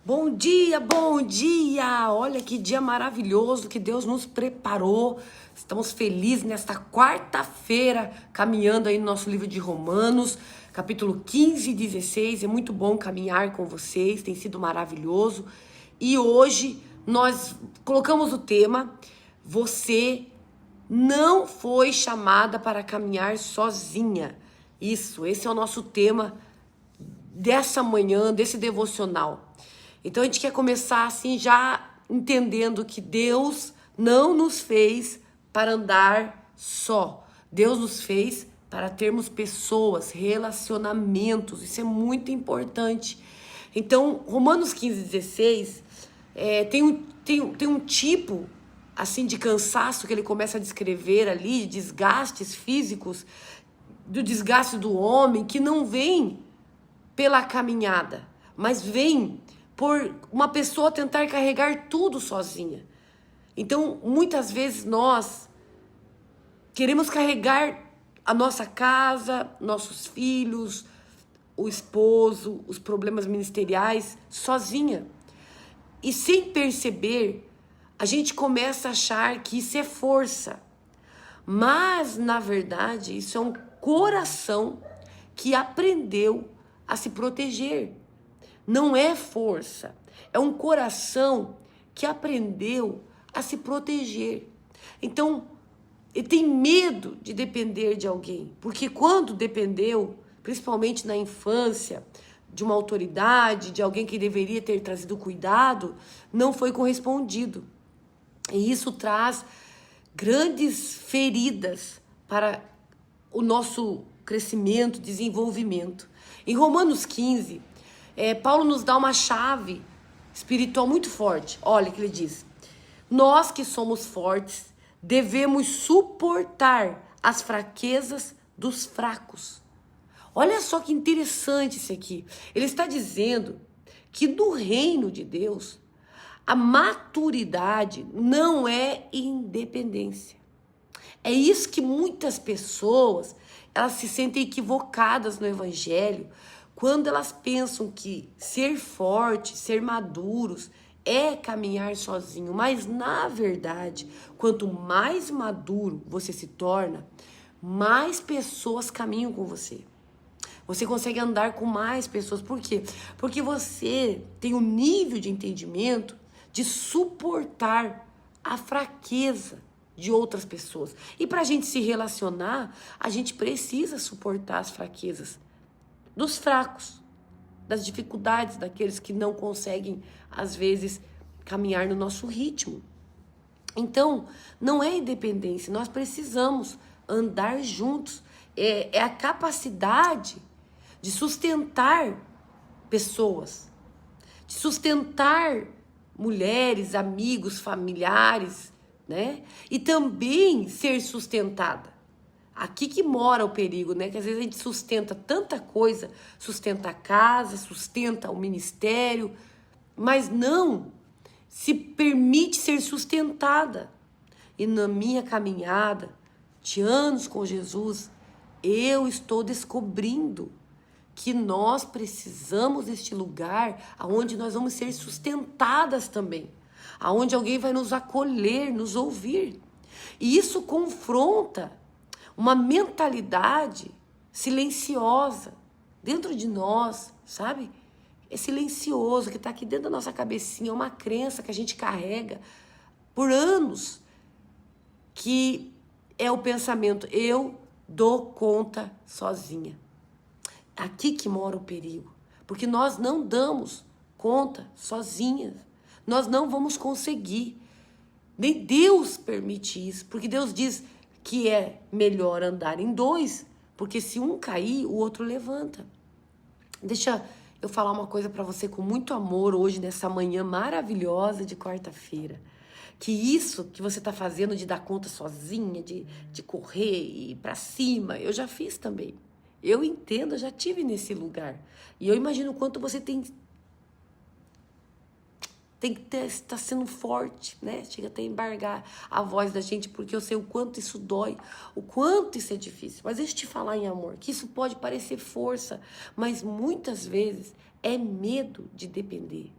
Bom dia, bom dia! Olha que dia maravilhoso que Deus nos preparou. Estamos felizes nesta quarta-feira, caminhando aí no nosso livro de Romanos, capítulo 15 e 16. É muito bom caminhar com vocês, tem sido maravilhoso. E hoje nós colocamos o tema: você não foi chamada para caminhar sozinha. Esse é o nosso tema dessa manhã, desse devocional. Então a gente quer começar assim já entendendo que Deus não nos fez para andar só. Deus nos fez para termos pessoas, relacionamentos. Isso é muito importante. Então, Romanos 15, 16 tem um tipo assim de cansaço que ele começa a descrever ali, de desgastes físicos, do desgaste do homem, que não vem pela caminhada, mas vem por uma pessoa tentar carregar tudo sozinha. Então, muitas vezes nós queremos carregar a nossa casa, nossos filhos, o esposo, os problemas ministeriais sozinha. E sem perceber, a gente começa a achar que isso é força. Mas, na verdade, isso é um coração que aprendeu a se proteger. Não é força, é um coração que aprendeu a se proteger. Então, ele tem medo de depender de alguém, porque quando dependeu, principalmente na infância, de uma autoridade, de alguém que deveria ter trazido cuidado, não foi correspondido. E isso traz grandes feridas para o nosso crescimento, desenvolvimento. Em Romanos 15, Paulo nos dá uma chave espiritual muito forte. Olha o que ele diz: nós que somos fortes devemos suportar as fraquezas dos fracos. Olha só que interessante isso aqui. Ele está dizendo que no reino de Deus, a maturidade não é independência. É isso que muitas pessoas, elas se sentem equivocadas no evangelho quando elas pensam que ser forte, ser maduros é caminhar sozinho. Mas na verdade, quanto mais maduro você se torna, mais pessoas caminham com você. Você consegue andar com mais pessoas. Por quê? Porque você tem um nível de entendimento de suportar a fraqueza de outras pessoas. E para a gente se relacionar, a gente precisa suportar as fraquezas dos fracos, das dificuldades daqueles que não conseguem, às vezes, caminhar no nosso ritmo. Então, não é independência, nós precisamos andar juntos. É a capacidade de sustentar pessoas, de sustentar mulheres, amigos, familiares, né? E também ser sustentada. Aqui que mora o perigo, né? Que às vezes a gente sustenta tanta coisa, sustenta a casa, sustenta o ministério, mas não se permite ser sustentada. E na minha caminhada de anos com Jesus, eu estou descobrindo que nós precisamos deste lugar onde nós vamos ser sustentadas também, aonde alguém vai nos acolher, nos ouvir. E isso confronta uma mentalidade silenciosa dentro de nós, sabe? É silencioso, que está aqui dentro da nossa cabecinha, é uma crença que a gente carrega por anos, que é o pensamento: eu dou conta sozinha. Aqui que mora o perigo, porque nós não damos conta sozinhas, nós não vamos conseguir, nem Deus permite isso, porque Deus diz que é melhor andar em dois, porque se um cair, o outro levanta. Deixa eu falar uma coisa para você com muito amor hoje, nessa manhã maravilhosa de quarta-feira. Que isso que você está fazendo de dar conta sozinha, de correr e ir para cima, eu já fiz também. Eu entendo, eu já tive nesse lugar. E eu imagino o quanto você tem que estar sendo forte, né? Chega até a embargar a voz da gente, porque eu sei o quanto isso dói, o quanto isso é difícil. Mas deixa eu te falar em amor, que isso pode parecer força, mas muitas vezes é medo de depender.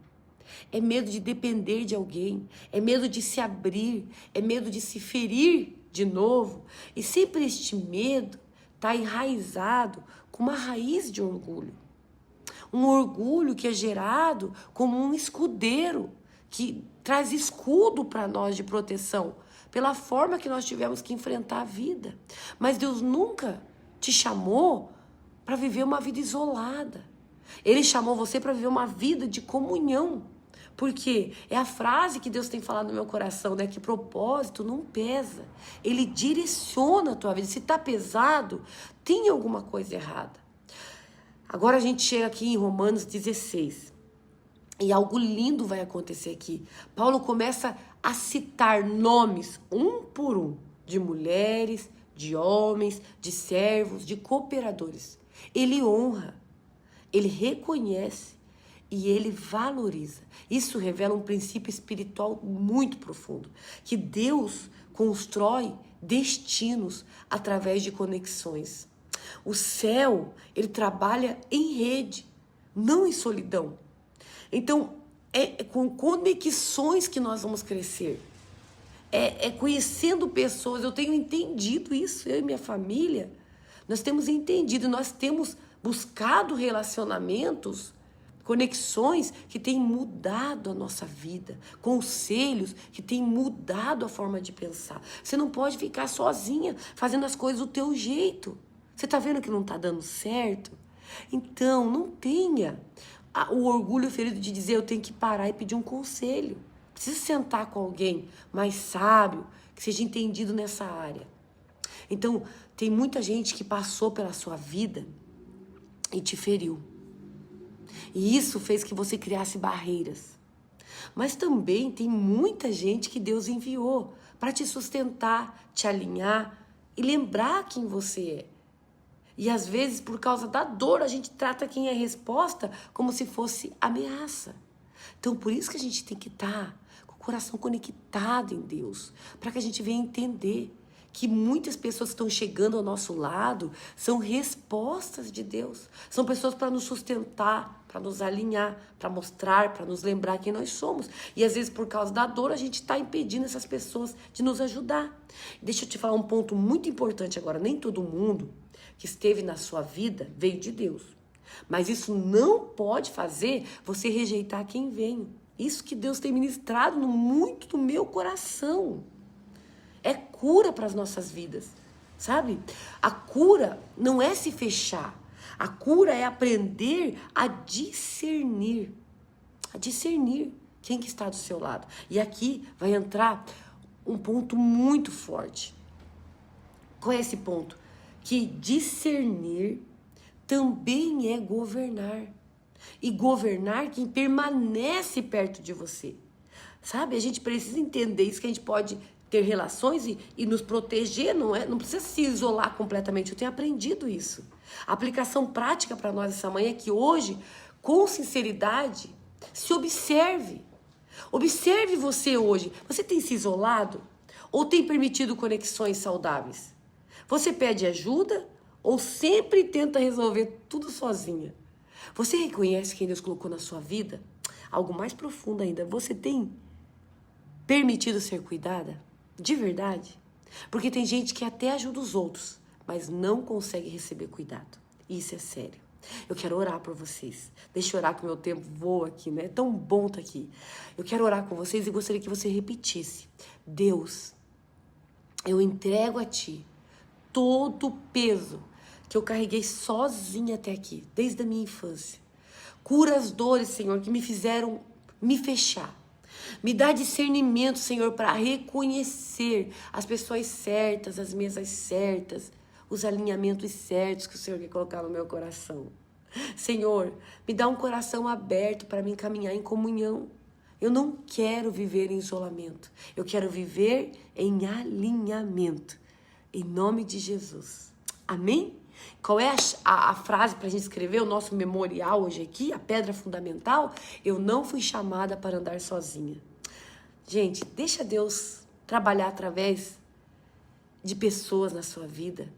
É medo de depender de alguém, é medo de se abrir, é medo de se ferir de novo. E sempre este medo está enraizado com uma raiz de orgulho. Um orgulho que é gerado como um escudeiro, que traz escudo para nós de proteção, pela forma que nós tivemos que enfrentar a vida. Mas Deus nunca te chamou para viver uma vida isolada. Ele chamou você para viver uma vida de comunhão. Porque é a frase que Deus tem falado no meu coração, né? Que propósito não pesa. Ele direciona a tua vida. Se está pesado, tem alguma coisa errada. Agora a gente chega aqui em Romanos 16. E algo lindo vai acontecer aqui. Paulo começa a citar nomes, um por um, de mulheres, de homens, de servos, de cooperadores. Ele honra, ele reconhece e ele valoriza. Isso revela um princípio espiritual muito profundo, que Deus constrói destinos através de conexões. O céu, ele trabalha em rede, não em solidão. Então, é com conexões que nós vamos crescer. É conhecendo pessoas. Eu tenho entendido isso, eu e minha família. Nós temos entendido, nós temos buscado relacionamentos, conexões que têm mudado a nossa vida, conselhos que têm mudado a forma de pensar. Você não pode ficar sozinha fazendo as coisas do teu jeito. Você está vendo que não está dando certo? Então, não tenha o orgulho ferido de dizer eu tenho que parar e pedir um conselho. Precisa sentar com alguém mais sábio, que seja entendido nessa área. Então, tem muita gente que passou pela sua vida e te feriu. E isso fez que você criasse barreiras. Mas também tem muita gente que Deus enviou para te sustentar, te alinhar e lembrar quem você é. E às vezes, por causa da dor, a gente trata quem é resposta como se fosse ameaça. Então, por isso que a gente tem que estar com o coração conectado em Deus, para que a gente venha entender que muitas pessoas que estão chegando ao nosso lado são respostas de Deus. São pessoas para nos sustentar, para nos alinhar, para mostrar, para nos lembrar quem nós somos. E às vezes, por causa da dor, a gente está impedindo essas pessoas de nos ajudar. Deixa eu te falar um ponto muito importante agora. Nem todo mundo que esteve na sua vida veio de Deus. Mas isso não pode fazer você rejeitar quem veio. Isso que Deus tem ministrado muito no meu coração. É cura para as nossas vidas, sabe? A cura não é se fechar. A cura é aprender a discernir. A discernir quem que está do seu lado. E aqui vai entrar um ponto muito forte. Qual é esse ponto? Que discernir também é governar. E governar quem permanece perto de você. Sabe? A gente precisa entender isso, que a gente pode ter relações e nos proteger, não é? Não precisa se isolar completamente. Eu tenho aprendido isso. A aplicação prática para nós essa manhã é que hoje, com sinceridade, se observe. Observe você hoje. Você tem se isolado? Ou tem permitido conexões saudáveis? Você pede ajuda ou sempre tenta resolver tudo sozinha? Você reconhece quem Deus colocou na sua vida? Algo mais profundo ainda, você tem permitido ser cuidada? De verdade? Porque tem gente que até ajuda os outros, mas não consegue receber cuidado. Isso é sério. Eu quero orar por vocês. Deixa eu orar que o meu tempo voa aqui, né? É tão bom estar aqui. Eu quero orar com vocês e gostaria que você repetisse. Deus, eu entrego a Ti todo o peso que eu carreguei sozinha até aqui, desde a minha infância. Cura as dores, Senhor, que me fizeram me fechar. Me dá discernimento, Senhor, para reconhecer as pessoas certas, as mesas certas, os alinhamentos certos que o Senhor quer colocar no meu coração. Senhor, me dá um coração aberto para me encaminhar em comunhão. Eu não quero viver em isolamento. Eu quero viver em alinhamento. Em nome de Jesus. Amém? Qual é a frase para a gente escrever o nosso memorial hoje aqui? A pedra fundamental? Eu não fui chamada para andar sozinha. Gente, deixa Deus trabalhar através de pessoas na sua vida,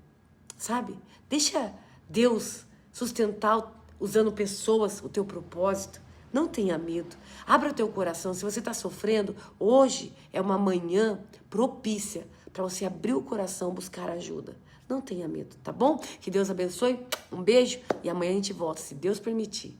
sabe? Deixa Deus sustentar, usando pessoas, o teu propósito. Não tenha medo. Abra o teu coração. Se você está sofrendo, hoje é uma manhã propícia para você abrir o coração, buscar ajuda. Não tenha medo, tá bom? Que Deus abençoe. Um beijo e amanhã a gente volta, se Deus permitir.